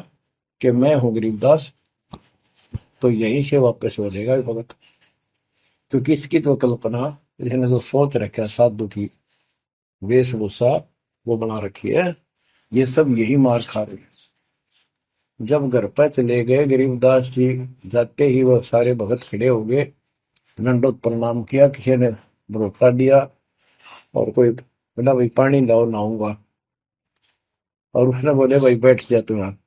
कि मैं हूँ गरीबदास, तो यहीं से वापस हो जाएगा भगत। क्योंकि इसकी तो कल्पना, इसने जो सोच रखा है साधु की वेशभूषा वो बना रखी है, ये सब यही मार खा रहे हैं। जब घर पर चले गए गरीबदास जी, जाते ही वो सारे भगत खड़े हो गए, दंडोत प्रणाम किया, किसी ने भरोसा दिया और कोई बोला भाई पानी लाओ नहाऊंगा। और उसने बोले भाई बैठ जा तू यहाँ,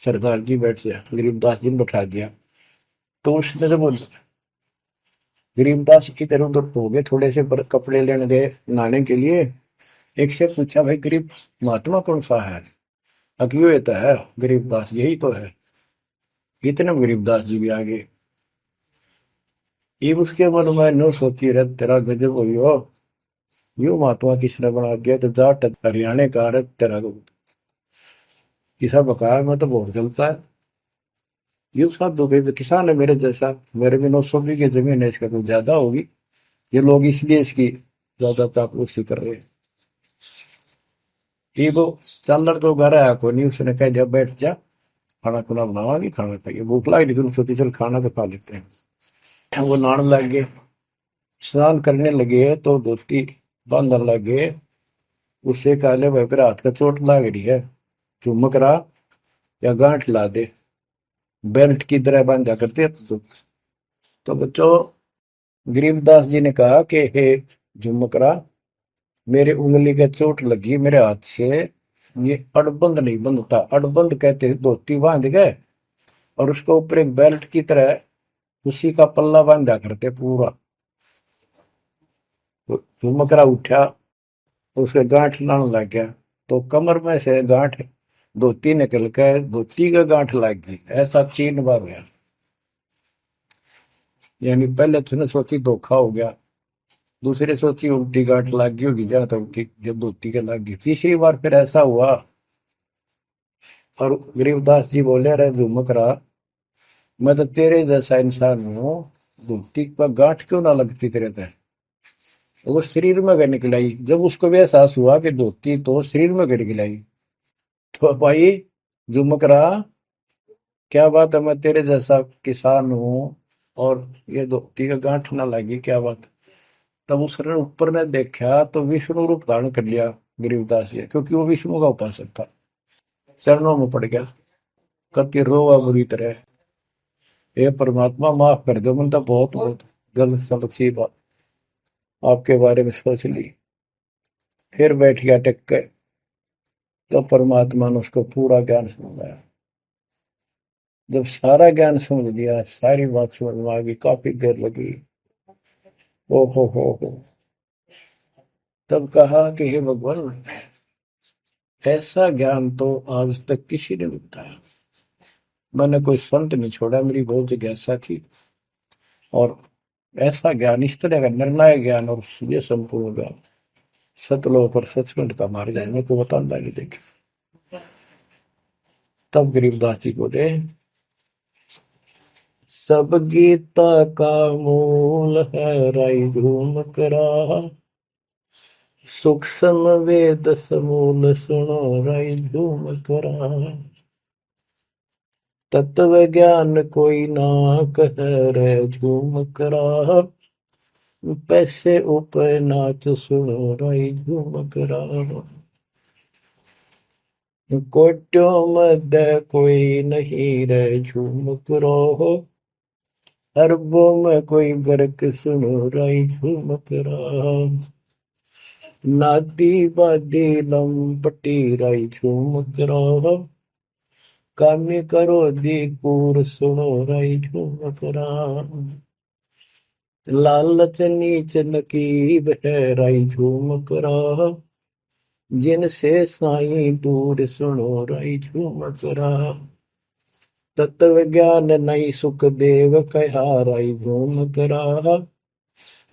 सरदार जी बैठ जा। गरीबदास जी ने बैठा दिया। तो उसने जब गरीबदास इधर उधर हो गए, थोड़े से कपड़े लेने गए नहाने के लिए, एक से पूछा भाई गरीब महात्मा कौन सा है? अकियो ये तो है गरीबदास, यही तो है। इतने में गरीबदास जी भी आ गए। ये उसके मन में नो सोची रहे तेरा गजब हुई हो, यू महात्मा किसने बना दिया? तो जाट हरियाणा का रहे तेरा किसा बकाया में तो बहुत चलता है। ये साधु भाई किसान है मेरे जैसा, मेरे भी 900 बीघे जमीन है, इसका तो ज्यादा होगी। ये लोग इसलिए इसकी ज्यादा चापलूसी कर रहे हैं। ये वो चल तो घर आया को नहीं, उसने कह दिया बैठ जा, खाना खुना बनावागी, खाना खाइए, भूख लगी थी, सोची चल खाना तो खा लेते हैं। वो नहाने लग गए, स्नान करने लगे तो धोती बांधने लगे। उससे कहले भाई फिर हाथ का चोट लग रही है, चुमक रहा या गांठ ला दे, बेल्ट की तरह बांधा करते। तो बच्चों, गरीबदास जी ने कहा कि हे झुमकरा, मेरे उंगली के चोट लगी मेरे हाथ से, ये अड़बंद नहीं बंधता। अड़बंद कहते धोती बांध गए और उसके ऊपर एक बेल्ट की तरह उसी का पल्ला बांधा करते पूरा। तो झुमकरा उठा, उसके गांठ लाने लग गया, तो कमर में से गांठ धोती निकल कर धोती का गांठ लग गई। ऐसा 3 बार गया। यानी पहले तूने सोची धोखा हो गया, दूसरे सोची उल्टी गांठ लग गई होगी, जहां तक उल्टी जब धोती के लग गई, तीसरी बार फिर ऐसा हुआ। और गरीबदास जी बोले, अरे झुमकरा, मैं तो तेरे जैसा इंसान हूँ, धोती पर गांठ क्यों ना लगती तेरे तय। वो शरीर में गए निकलाई। जब उसको भी एहसास हुआ कि धोती तो शरीर में गए निकलाई, तो भाई झुमकरा, क्या बात है, मैं तेरे जैसा किसान हूँ और ये धोती का गांठ ना लगी, क्या बात। तब उसने ऊपर ने देखा तो विष्णु रूप धारण कर लिया गरीबदास जी, क्योंकि वो विष्णु का उपासक था। चरणों में पड़ गया, कति रोवा बुरी तरह, हे परमात्मा माफ कर दो, मैंने तो बहुत बहुत गलत सलत बात आपके बारे में सोच ली। फिर बैठ गया टेक के, तो परमात्मा ने उसको पूरा ज्ञान समझाया। जब सारा ज्ञान समझ लिया, सारी बात समझ में आ गई, काफी देर लगी। ओ हो, तब कहा कि हे भगवान, ऐसा ज्ञान तो आज तक किसी ने नहीं बताया। मैंने कोई संत नहीं छोड़ा, मेरी बहुत जिज्ञासा थी, और ऐसा ज्ञान, इस तरह का निर्णायक ज्ञान और ये संपूर्ण ज्ञान, सतलोक और सचखंड का मार्ग मेरे को बताना नहीं देखे। तब गरीबदास जी बोले, सब गीता का मूल है राई झूम करा, सूक्ष्म वेद समूल सुनो राई झूम करा, तत्व ज्ञान कोई ना कह रे झूम करा, पैसे ऊपर नाच सुनो राई झूम करा, कोट्यों मध्य कोई नहीं रे झूम करो, अरबों में कोई गर्क सुनो राई झूम करा, नादी बादी लंपटी राई झूम करा, कामी करो दी कूर सुनो राई झूम करा, लालच नीच नकीब है राई झूम करा, जिनसे साईं दूर सुनो राई झूम करा, तत्व ज्ञान नहीं सुख देव कहा राई झूम करा,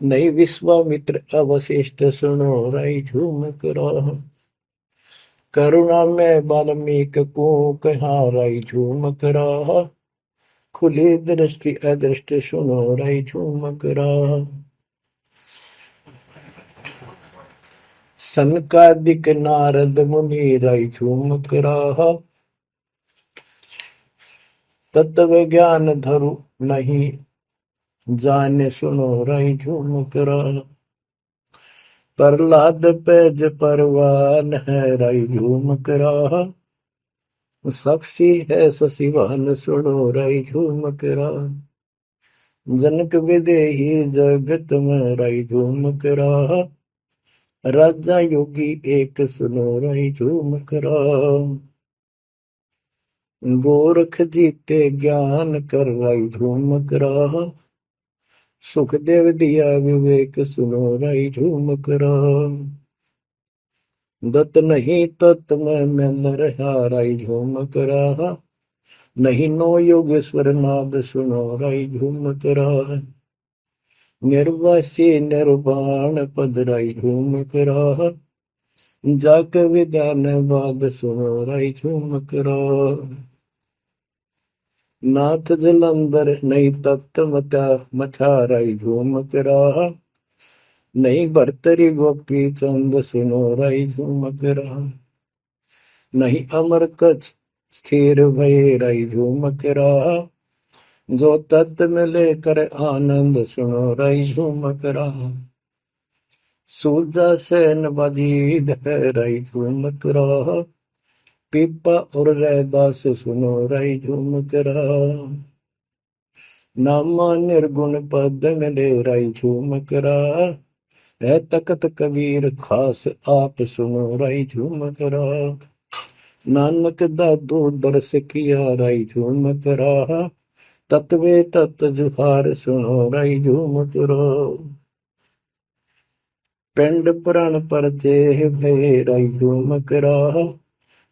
नहीं विश्वामित्र अवशिष्ट सुनो राई झूम करा, करुणा में वाल्मीकि को कहा राई झूम करा, खुली दृष्टि अदृष्ट सुनो राई झूम करा, सनकादिक नारद मुनि राई झूम करा, तत्व ज्ञान धरु नहीं जाने सुनो राई झूम करा, प्रहलाद पैज परवान है राई झूम करा, साक्षी है शशिवान सुनो राई झूम करा, जनक विदेही जगत में राई झूम करा, राजा योगी एक सुनो राई झूम करा, गोरख जीते ज्ञान कर राई झूम करा, सुखदेव दिया विवेक सुनो राई झूम करा, दत्त नहीं तत् में रहा राई झूम करा, नहीं नो योगेश्वर नाद सुनो राई झूम करा, निर्वासी निर्वाण पद राई झूम करा, जाक विधान बाद सुनो राई झूम करा, नाथ जलंधर नहीं तत्त मथा मथा राई झूम करा, नहीं भरतरी गोपी चंद सुनो राई झूम करा, नहीं अमर कच्छ स्थिर भय राई झूम करा, जो तत्त में लेकर आनंद सुनो रही झूमक रहा। सूरजा सैन बजीद है रही झूमक रहा। पीपा और रैदास सुनो रही झूमक रहा। नामा निर्गुण पद में ले रही झूमक रहा। है तकत कबीर खास आप सुनो रही झूमक रहा। नानक दादू दरस किया रही झूमक रहा। तत्वे तत् जुहार सुनो रही झूमक रहा। पिंड पुराण पर देह भय रही झूमक रहा।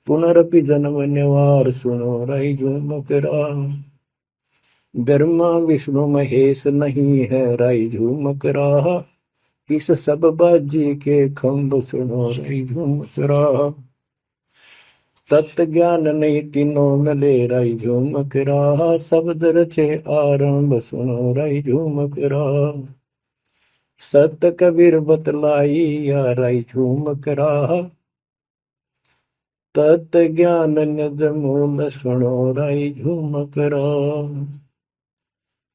पुनरपि जन्म निवार सुनो रही झूमक रहा। ब्रह्मा विष्णु महेश नहीं है रही झूमक रहा। इस सब बाजी के खंभ सुनो रही झूमक रहा। तत्व ज्ञान नहीं तीनों मिले रही झूमक रहा। शब्द रचे आरंभ सुनो रही झूमक रहा। सत कबीर बतलाई या रही झूमक रहा। तत् ज्ञान निज मूल सुनो रही झूमक रहा।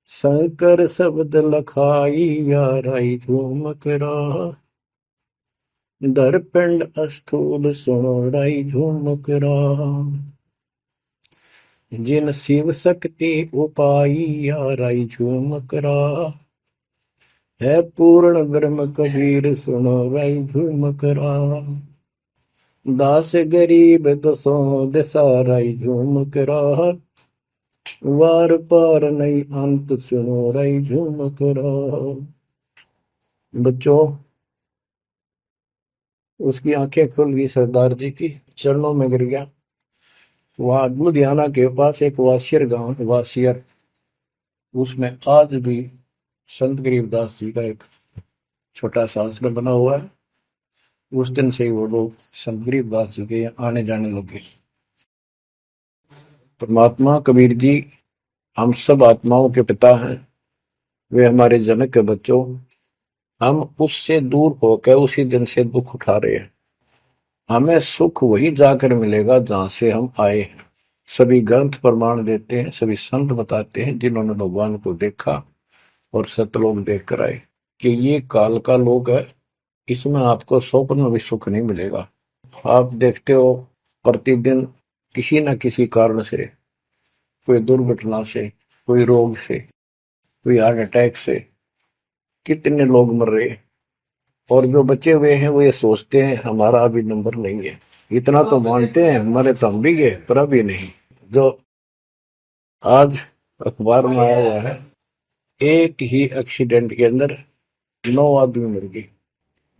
शंकर शब्द लखाई या रही झूमक रहा। दरपिंड अस्थूल सुनो रही झूमक रहा। जिन शिव शक्ति उपाई या रही झूमक रहा। है पूर्ण ब्रह्म कबीर सुनो रही झूमक रहा। दास गरीब दसों दिशा रही झूमक रहा। वार पार नहीं अंत सुनो रही झूमक रहा। बच्चों, उसकी आंखें खुल गई, सरदार जी की चरणों में गिर गया। वहां लुधियाना के पास एक वासियर गांव है, वासियर, उसमें आज भी संत गरीबदास जी का एक छोटा सा आश्रम बना हुआ है। उस दिन से ही वो लोग संत गरीबदास जी के आने जाने लगे। परमात्मा कबीर जी हम सब आत्माओं के पिता हैं, वे हमारे जनक के बच्चों। हम उससे दूर होकर उसी दिन से दुख उठा रहे हैं। हमें सुख वही जाकर मिलेगा जहां से हम आए हैं। सभी ग्रंथ प्रमाण देते हैं, सभी संत बताते हैं जिन्होंने भगवान को देखा और सतलोक देख कर आए कि ये काल का लोक है, इसमें आपको स्वप्न में भी सुख नहीं मिलेगा। आप देखते हो प्रतिदिन किसी न किसी कारण से, कोई दुर्घटना से, कोई रोग से, कोई हार्ट अटैक से कितने लोग मर रहे हैं। और जो बचे हुए हैं वो ये सोचते हैं हमारा अभी नंबर नहीं है। इतना तो मानते हैं मरे तो हम भी गए, पर अभी नहीं। जो आज अखबार में आया हुआ है, एक ही एक्सीडेंट के अंदर 9 आदमी मर गए,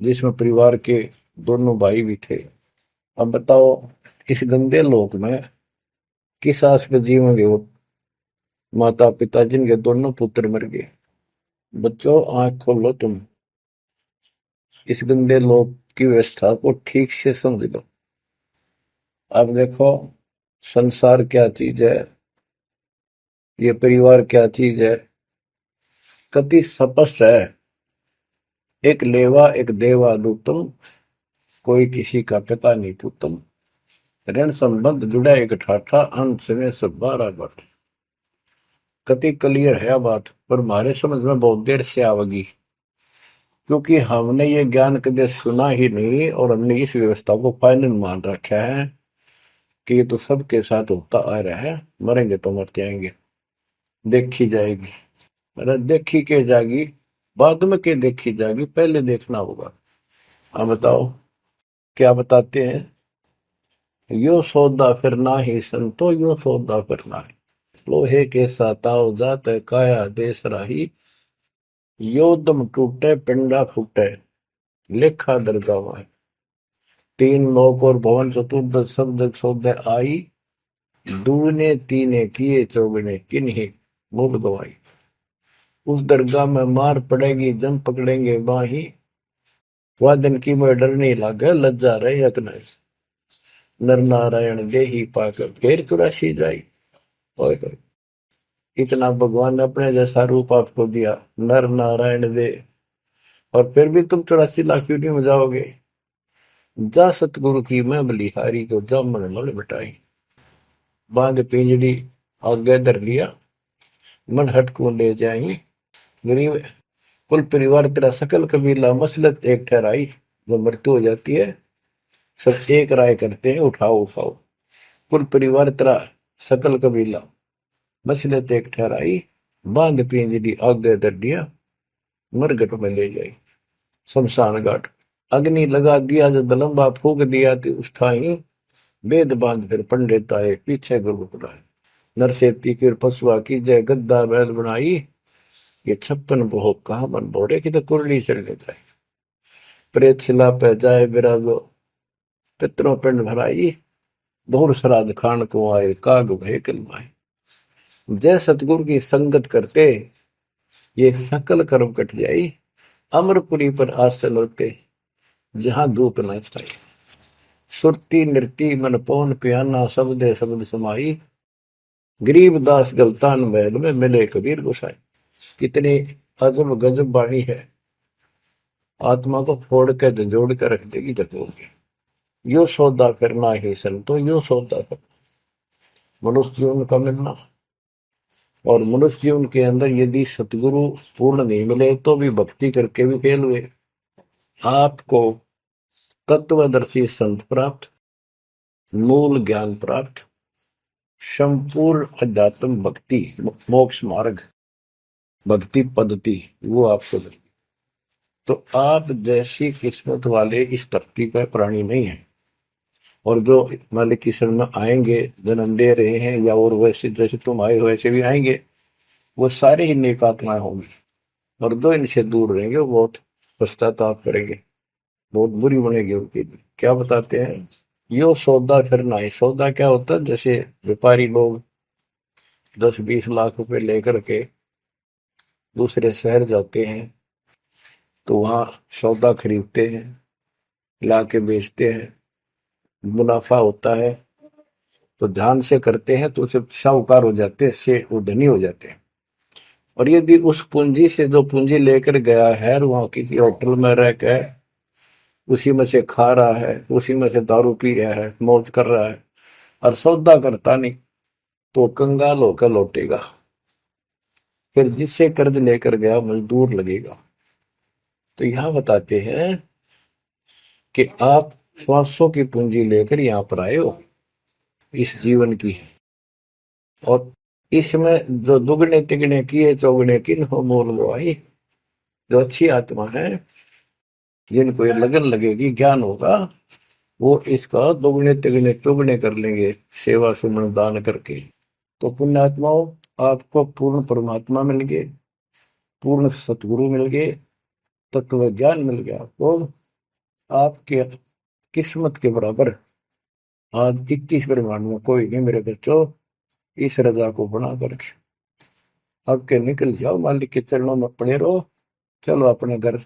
जिसमें परिवार के दोनों भाई भी थे। अब बताओ इस गंदे लोक में किस आस पे जीवेंगे वो माता पिता जिनके दोनों पुत्र मर गए। बच्चों, आंख खोलो, तुम इस गंदे लोक की व्यवस्था को ठीक से समझ लो। अब देखो संसार क्या चीज है, ये परिवार क्या चीज है, कति स्पष्ट है। एक लेवा एक देवा दूतम, कोई किसी का पिता नहीं पुतम। ऋण संबंध जुड़ा एक ठाठा, अंत में सब 12 बट। कति क्लियर है बात, पर हमारे समझ में बहुत देर से आवेगी, क्योंकि हमने ये ज्ञान कभी सुना ही नहीं और हमने इस व्यवस्था को फाइनल मान रखा है कि ये तो सबके साथ होता आ रहा है, मरेंगे तो मरते आएंगे, देखी जाएगी। अरे देखी के जाएगी, बाद में के देखी जाएगी, पहले देखना होगा। हाँ बताओ क्या बताते हैं। यो सौदा फिर ना ही संतो, यो सौदा फिर ना ही। लोहे के साताव जात काया देश राही। यो दम टूटे पिंडा फूटे, लेखा दरगावा। 3 लोक और भवन चतुर्दश शब्द सौदे आई। दूने तीने किए चौगने किन्हीं मूल गवाई। उस दरगाह में मार पड़ेगी जम पकड़ेंगे बाही। वादन की में डर नहीं लागे लज्जा रहे अकने। नर नारायण देही पाकर फिर चुरासी जाई। ओए होए, इतना भगवान ने अपने जैसा रूप आपको दिया, नर नारायण दे, और फिर भी तुम 84 लाख क्यों नहीं हो जाओगे। जा सतगुरु की मैं बलिहारी, जो जामन मल बिटाई। बांध पिंजड़ी आगे धर लिया, मन हट को ले जाई। गरीब कुल परिवार तेरा सकल कबीला मसलत एक ठहराई। जब मृत्यु हो जाती है सब एक राय करते हैं, उठाओ उठाओ। कुल परिवार तेरा सकल कबीला मसलत एक ठहराई। बांध पिंजरी आगे दर दिया, मरघट में ले जाई शमशान घाट। अग्नि लगा दिया जब लंबा फूक दिया तो उस ठाई। वेद बांध फिर पंडित आए पीछे गुरु बुलाए। नरसेती फिर पशुआ की जय गद्दा बैल बनाई। ये 56 भोग कहा मन बोरे की तो कुरली चढ़ने जाए। प्रेत शिला पे जाए विराजो, पितरों पिंड भराई। बहुर श्राद्ध खान को आए काग भय कलमाए। जय सतगुरु की संगत करते ये सकल कर्म कट जाई। अमरपुरी पर आसन होते जहां धूप न छाई। सुरती नृती मन पौन पियाना शब्दे शब्द समाई। गरीब दास गलतान महल में मिले कबीर गोसाई। कितनी अजब गजब वाणी है, आत्मा को फोड़ के झंझोड़ के रख देगी जतोड़ के। यो सौदा करना ही संतो, यो सौदा करना मनुष्य जीवन का मिलना। और मनुष्य जीवन के अंदर यदि सतगुरु पूर्ण नहीं मिले तो भी भक्ति करके भी फेल हुए। आपको तत्वदर्शी संत प्राप्त, मूल ज्ञान प्राप्त, संपूर्ण अध्यात्म भक्ति मोक्ष मार्ग भक्ति पद्धति वो आपको मिले। तो आप जैसी किस्मत वाले इस धरती पर प्राणी नहीं है। और जो मालिक की शरण में आएंगे, जन्म दे रहे हैं या और वैसे जैसे तुम आए हो वैसे भी आएंगे, वो सारे ही नेक आत्माएं होंगी। और जो इनसे दूर रहेंगे वो बहुत पश्चाताप करेंगे, बहुत बुरी बनेगी उनकी। क्या बताते हैं, यो सौदा करना है। सौदा क्या होता है, जैसे व्यापारी लोग 10-20 लाख रुपए लेकर के दूसरे शहर जाते हैं तो वहां सौदा खरीदते हैं, ला के बेचते हैं, मुनाफा होता है तो ध्यान से करते हैं तो उसे साहूकार हो जाते हैं, से वो धनी हो जाते हैं। और यदि उस पूंजी से जो पूंजी लेकर गया है वहां किसी होटल में रह के उसी में से खा रहा है, उसी में से दारू पी रहा है, मौज कर रहा है और सौदा करता नहीं, तो कंगाल होकर लौटेगा। फिर जिससे कर्ज लेकर गया मजदूर लगेगा। तो यहां बताते हैं कि आप श्वासों की पूंजी लेकर यहां पर आए हो इस जीवन की, और इसमें जो दुगने तिगने किए चौगने किन हो मोल वो आई। जो अच्छी आत्मा है जिनको ये लगन लगेगी, ज्ञान होगा, वो इसका दोगुने तिगने चौगने कर लेंगे सेवा सुमन दान करके। तो पुण्यात्माओं, आपको पूर्ण परमात्मा मिल गए, पूर्ण सतगुरु मिल गए, तत्व ज्ञान मिल गया। तो आपके किस्मत के बराबर आज 21 ब्रह्मांड में कोई नहीं मेरे बच्चों। इस रजा को बना कर अब के निकल जाओ, मालिक के चरणों में पड़े रहो। चलो अपने घर,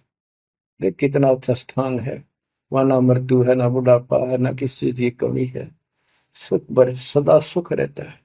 देख कितना अच्छा स्थान है। वहां ना मृत्यु है, ना बुढ़ापा है, ना किसी चीज की कमी है। सुख भरे सदा सुख रहता है।